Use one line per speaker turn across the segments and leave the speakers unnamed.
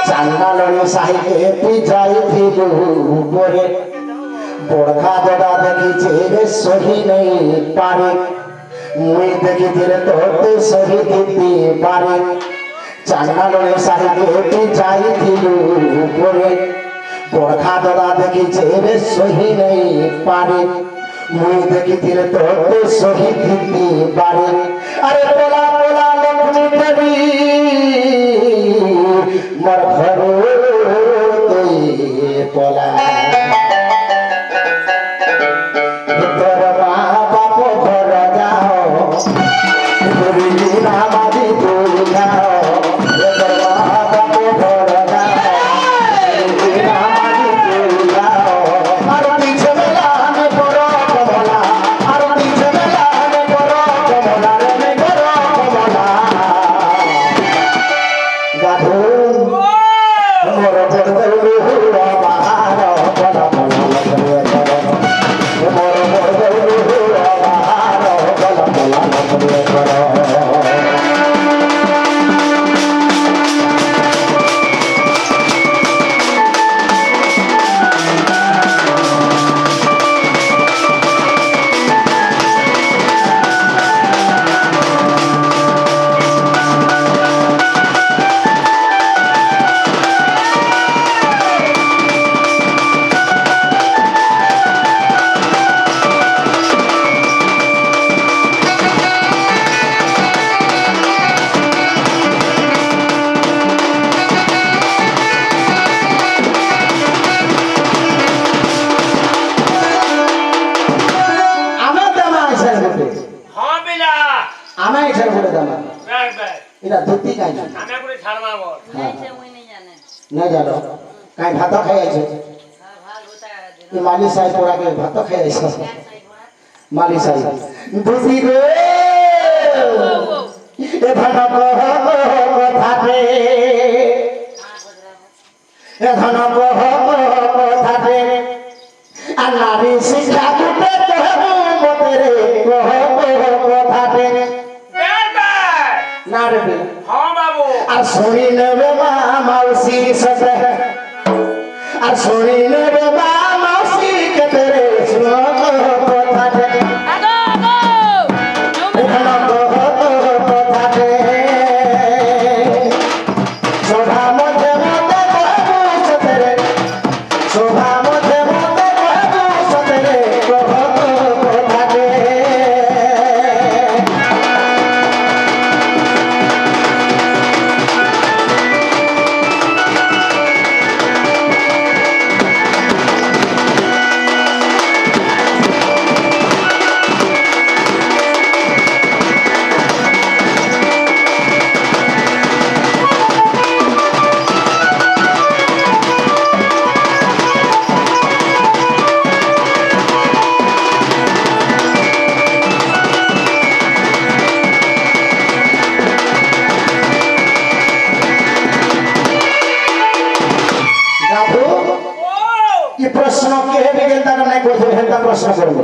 চান্নালনি সাহিকে তুই যাইছিল উপরে বড়খা দাদা দেখিছে রে সহি নেই পারে মুই দেখিছিল তোতে সহি দিতে পারে চান্নালনি সাহিকে তুই যাইছিল উপরে বড়খা দাদা দেখিছে রে সহি নেই পারে মুই দেখিছিল তোতে সহি দিতে পারে আরে পোলা পোলা লক্ষ্মী দেবী মর ঘরে তুই পোলা তোর মা বাপ ঘর যাও তুই না বাদি তুই যাও তোর মা বাপ ঘর যাও তুই না বাদি তুই যাও আর পিছে বেলা মে বড় কমলা আর পিছে বেলা মে বড় কমলা রে মে বড় কমলা গাধু মোর বড় হুড়া বাহার বড় বড় করে করো মোর বড় হুড়া বাহার বড় বড় করে করো এটা ধুতি কাই না আমি করে ছাড়বা বল ওই नहीं जाने না জানো কাই ভাত খাই আছে ভাত होता है মালি সাহেব ওরা কে ভাত খাই আছে মালি সাহেব ধুতি রে এ ভাত কথাতে এ ধন কথাতে আর নারী শিক্ষা দিতে কহবো মতে রে কথাতে নারবে হ্যাঁ বাবু আর শুনি নেবে মা মাউসি সাথে আর শুনি নেবে মা মাউসি কে তেরে শুনো কথাতে আগো আগো কথাতে শোভা মধ্যে মধ্যে কহবো সতেরে শোভা মধ্যে মধ্যে কহবো সতেরে কথাতে प्रश्न के बेगेंता नहीं करते हेंता प्रश्न करबो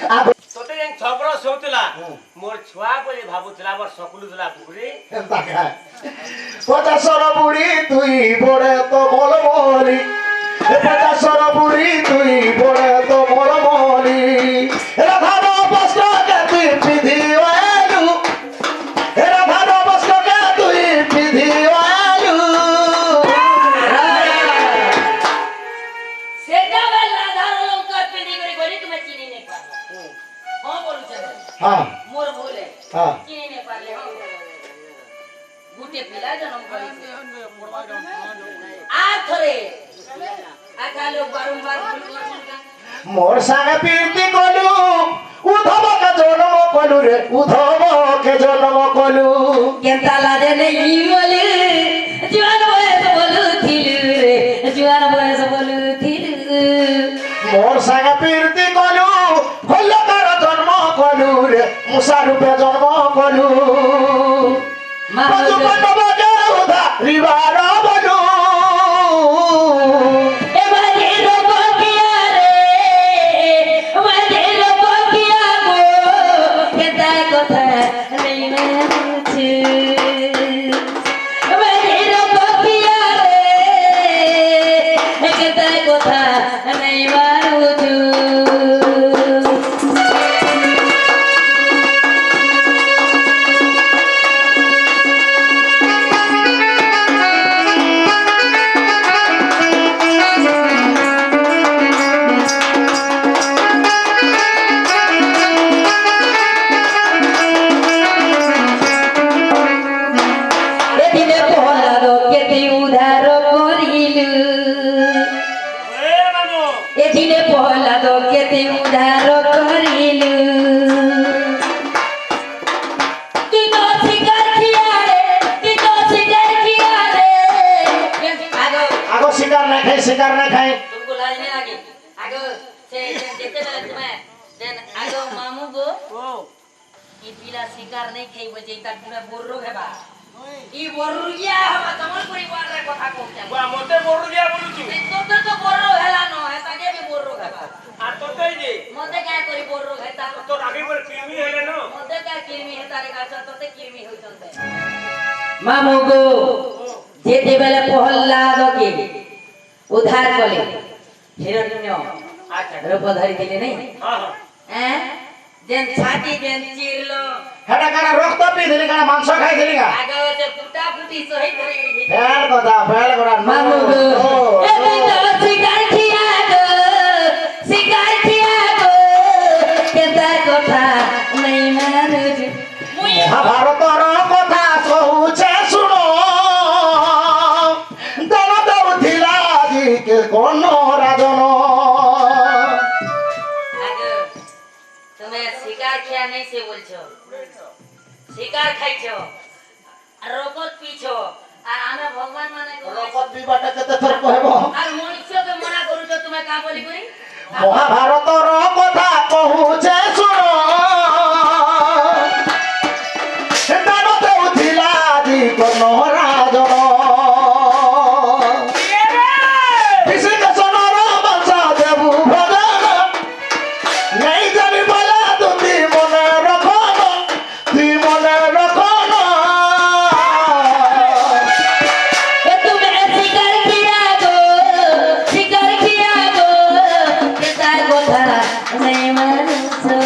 आ तोते जेन छबरो सोतला मोर छुआ बोली भाबुतला मोर सकुलुतला पुरी हेंता का पचासर बुड़ी तुई बड़े तो मोल मोली पचासर बुड़ी तुई बड़े तो मोल मोली एरा भानो बस्त्र के तुई विधि आलू एरा भानो बस्त्र के तुई विधि आलू हाँ मोर बोले हाँ चीनी ने पाले हम गुटे पिला जन्म करी आखरे आकालो बारंबार मोर संग पीरती कोलू उधव के जन्म कोलू रे उधव के जन्म कोलू केंता लाजे नहीं बोले जीवन बयस बोलू थिलु रे जीवन बयस बोलू थिलु मोर संग पीरती कोलू होलो तारा जन्म कोलू रे मुसा रूपे जन्म कोलू बजु बजु बजु उधा रिवारा बजु ए बाजे रो बकिया रे बाजे रो बकिया
কেতে উদ্ধার করিলু এদিনে প্রহ্লাদ কেতে উদ্ধার করিলু তুই তো শিকার খিয়ারে তুই তো শিকার খিয়ারে
আগো শিকার না খাই শিকার না খাই
तुमको लाज नहीं लगी आगो से देखते रहे तुम्हें देन आगो मामू गो ई पीला शिकार नहीं खाई बजे ता तुम्हें बोर्रो हेबा ई बोर्रो गया हम तमल परिवार रे कथा कहते
बा मते बोर्रो गया बोलुछु
तो बोर्रो हेला न है ताके भी बोर्रो हेबा
आ तो तई जे
मते क्या करी बोर्रो हेता
तो आगे पर किमी हेले न
मते क्या किरमी हेता रे गाछ तते किरमी होइतंते मामू गो जेते बेले प्रहलाद के उद्धार कले हिरण्य
अच्छा
रूपधारी दिले नहीं
हां हां
हैं जेन छाती जेन चिरलो
হেটা কানা রক্ত পি দিলি কানা মাংস খাই দিলি গা
आगे से फुटा फुटी सही करे
ফেল কথা
मामू गो ए बेटा शिकार किया गो केता कथा नहीं मानु मुई
মহাভারতর কথা কহুছে শুনো দন দউথিলা জিকে কোন রাজন
आगे तुम्हें शिकार किया नहीं से बोलछो शिकार खाइछो আর রকত পিছো আর আমি ভগবান মানে
রকত বিবাটা কেতে থর কহব
আর মনুষ্যকে মনা করুছো তুমি কা বলি করি
মহাভারতর কথা কহুছে শুনো দন দউথিলা জি কোন রাজন বিশ্বকৃষ্ণর বংশ দেবু ভজন নেই জানি বলা তুমি মনে রাখো তুই মনে রাখো
ए तुम्हें शिकार किया गो केता कथा नहीं मानुछो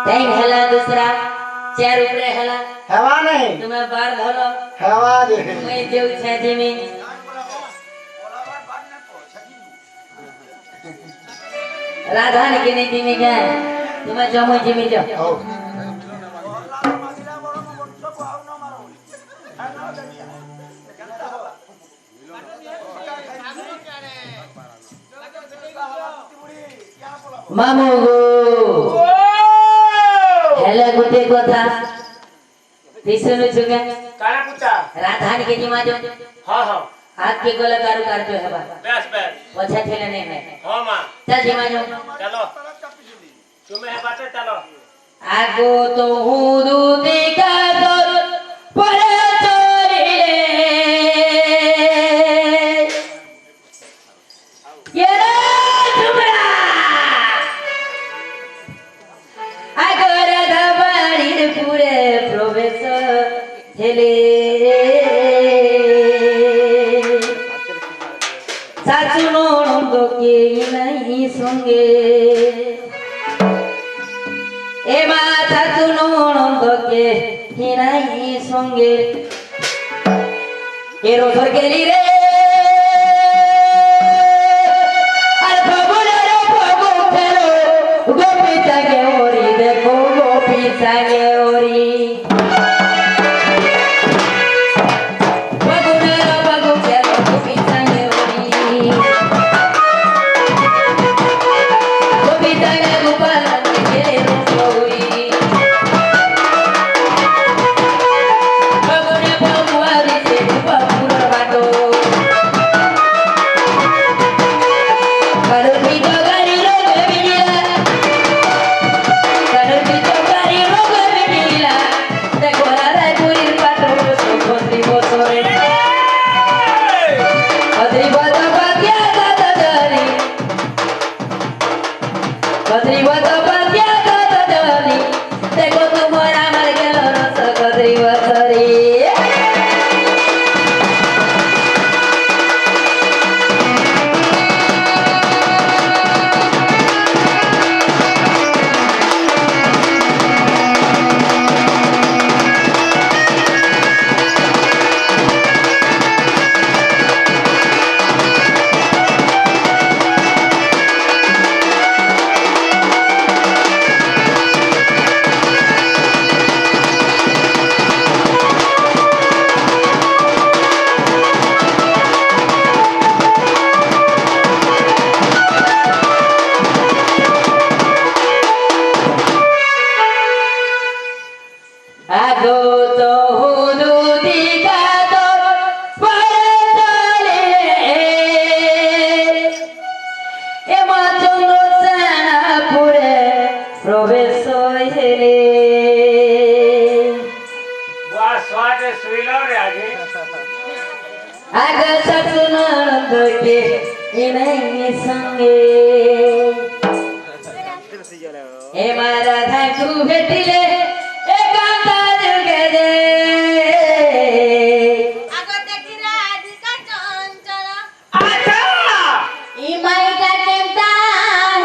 टाइम हेला दूसरा चार ऊपर हेला
হেওয়া নেই
तुम्हें बार धरो
হেওয়া দে
मैं जो छाजे में राधा ने के नहीं दिमे गए तुम्हें जमो जिमी जो
হও
मामू गो हेला गुटे कथा तीसरो जुगा
काना पुता
राधा ने के दिमा जो
हां हां
हाथ के गोला कारू कार्य हेबा
बस बस
पछा ठेले नहीं है
हां मां
चल दिमा जो
चलो तुम्हें बाटे चलो
आगो तो हुदू दिका तो पर चोरिले ये तुमरा आगो राधा बाड़ीर पूरे प्रवेश हेले साचु ननद के नहीं संगे ए माता तू ननद के हिनाई संगे ए रोधर गेली रे আর ভবনের ভব ফেরো গোপী তাকে ওরি দেখো গোপী তাকে ওরি ভবনের ভব ফেরো গোপী তাকে ওরি গোপী তাকে গোপাল কে রোই ভবনে ভগবান সে বাপুর বাটো ধরতে এনে সঙ্গে এবার রাধা কু ভেটিলে একান্ত যুগে রে আগো দেখি রাধিকা চঞ্চল
আচ্ছা
ই মাইটা কেমতা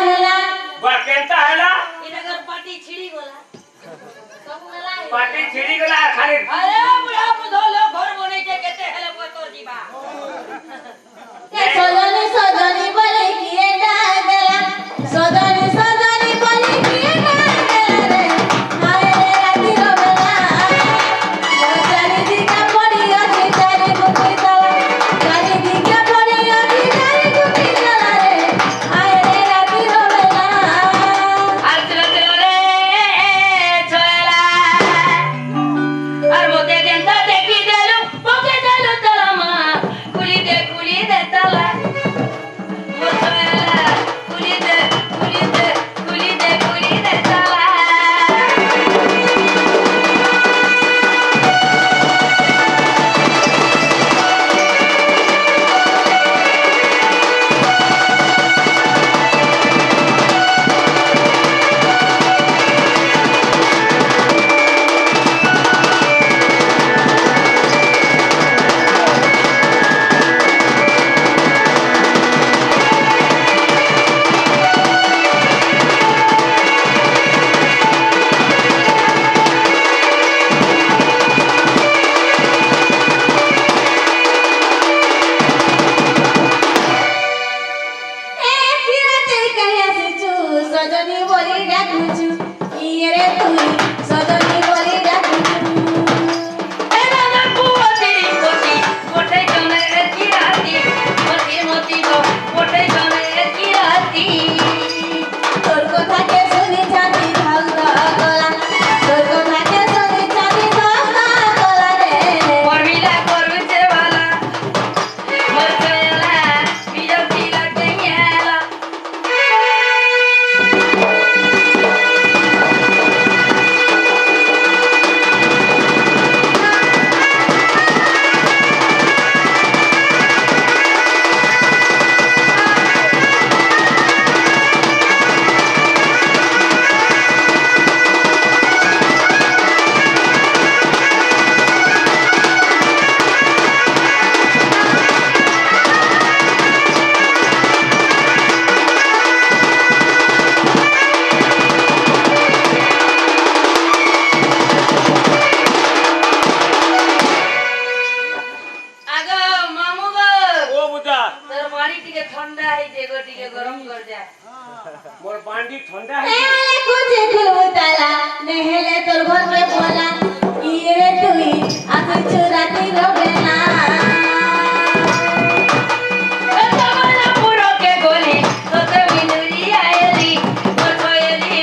হেলা
বা কেনতা হেলা
ইনগর পাটি ছিড়ি গলা ସବୁ ହେଲା
পাটি ছিড়ি গলা খালি
আরে বুড়া বুঝলো ঘর বনেছে কেতে হেলে পতর দিবা এ সজনি সজনি বলে কিয়ে ডাক দেলা সজনি সজনি বলে কিয়ে ডাক দেলা রে হায় রে রাতি রবেলা চারি দিকা পড়ি আছে চারি গুটি তলা চারি দিকা পড়ি আছে চারি গুটি তলা রে হায় রে রাতি রবেলা আর চলে রে ছয়লা আর মোকে দেনতা দেখি দেলু মোকে দেলু তলা মা কুলি দে তলা মো ছয়লা কুলি দে তলা সজনি বলি ডাকুছু ইয়ে রে তুই সজনি বলি ডাকুছু এ দাদা পুতি পুতি কোটে জনে কি রাতি মতি মতি গো কোটে জনে কি রাতি তোর কথাকে শুনি ছাতি ভাঙা গলা তোর কথাকে শুনি ছাতি ভাঙা গলা রে পরবিলা করুছে বালা মোর চলা বিজতি লাগে গেলা আগো মামু গো
ও বুদা
তোর পানি টিকে ঠান্ডা হইছে গো টিকে গরম কর যা
মোর বান্ডি ঠান্ডা
নেহেলে কুছে খুতালা নেহেলে তোর ঘর মে পোলা ইয়ে তুই আসে চুরাতি রবেলা এতমানা পুরো কে গলি তোতে মিনুরি আইলি তোর ছয়লি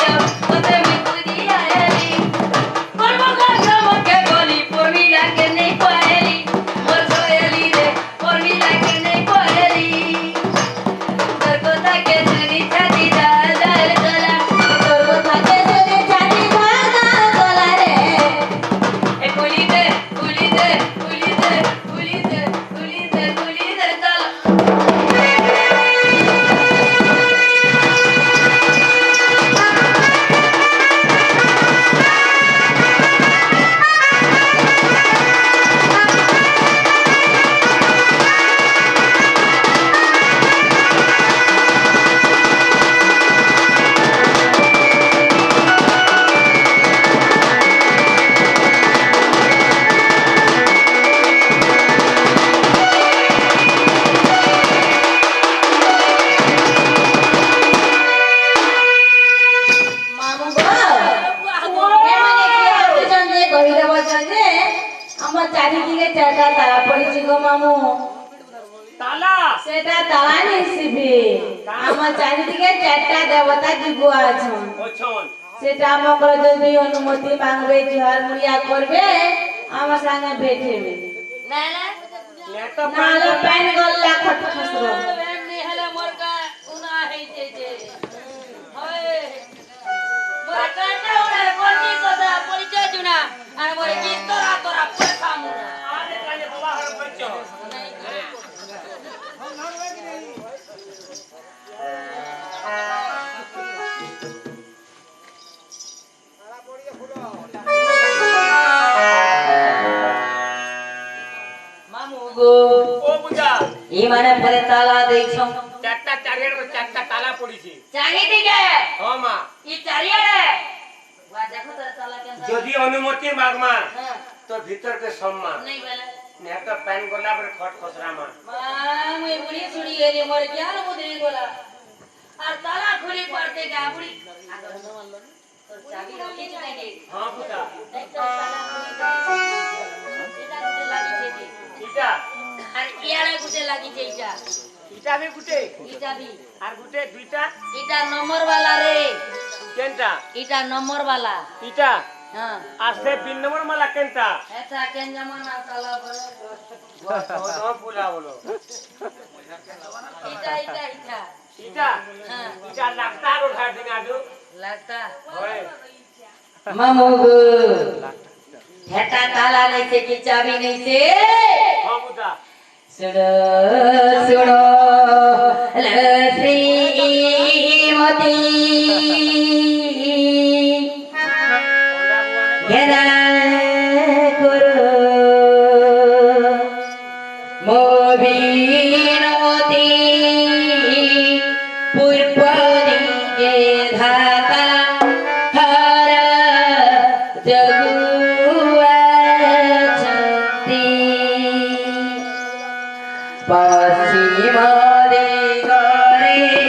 তোতে মিনুরি আইলি মোর বগা মকে গলি পড়বি লাগে নেই পাইলি মোর ছয়লি রে পড়বি লাগে নেই পাইলি তোর কথা কে শুনি ছাতি দাদা গলা তোর কথা কে শুনি ছাতি দাদা গলা রে এ কুলি দে তলা মামু গো এমানে কি আসুছন যে কহিলে বলছন যে আমার চারিদিকে চারটা তারা পড়িছি গো মামু
তালা
সেটা তালা নিছিবি আমার চারিদিকে চারটা দেবতা যুগ আছেন
ওছন
সেটা আমাকে যদি অনুমতি মাংবে জোহার মুড়িয়া করবে আমার সঙ্গে ভেটেবে
নেতা
নাহলে প্যান গল্লা খট খসর
আরে কানে বাবা হর বচ্চো
ই মানে পরে তালা দেইছ
চারটা চারিয়ার চারটা তালা পড়িছে
চারিদিকে
হ্যাঁ মা
ই চারিয়ারে ওয়া দেখো তোর তালা কেন
যদি অনুমতি মাগমা
হ্যাঁ
তো ভিতরকে সম্মান
নাই বলে
একটা প্যান গোলা পরে খট খসরা মা
মুই বুড়ি ছুড়ি গেলি মোর জ্ঞান বুদ্ধি গোলা আর তালা খুলি পড়তে গা বুড়ি তোর চাবি রকি চাই দে
হ্যাঁ পুতা
একটা তালা খুলি এটা গুটে লাগিছে দি
এটা
আর ইয়ারে গুটে লাগিছে এটা
এটা বে গুটে
এটা বি
আর গুটে দুইটা
এটা নম্বর वाला রে
কেনটা
এটা নম্বর वाला
এটা
হ্যাঁ
আর সে 3 নম্বর মালা কেনটা
এটা কেন জামানা তালা বলে
ও পুলা বলো
এটা এটা এটা
এটা
হ্যাঁ
এটা লাগতা আর উঠা দিনা দু
লাগতা
হয়
মামু গো হেটা তালা নেছে কি চাবি নেছে
হ্যাঁ পুতা
सुनो सुनो श्रीमती घेरा करो मोबिनवती पूर्व दिगे धाता हर जगुआ छती पश्चिम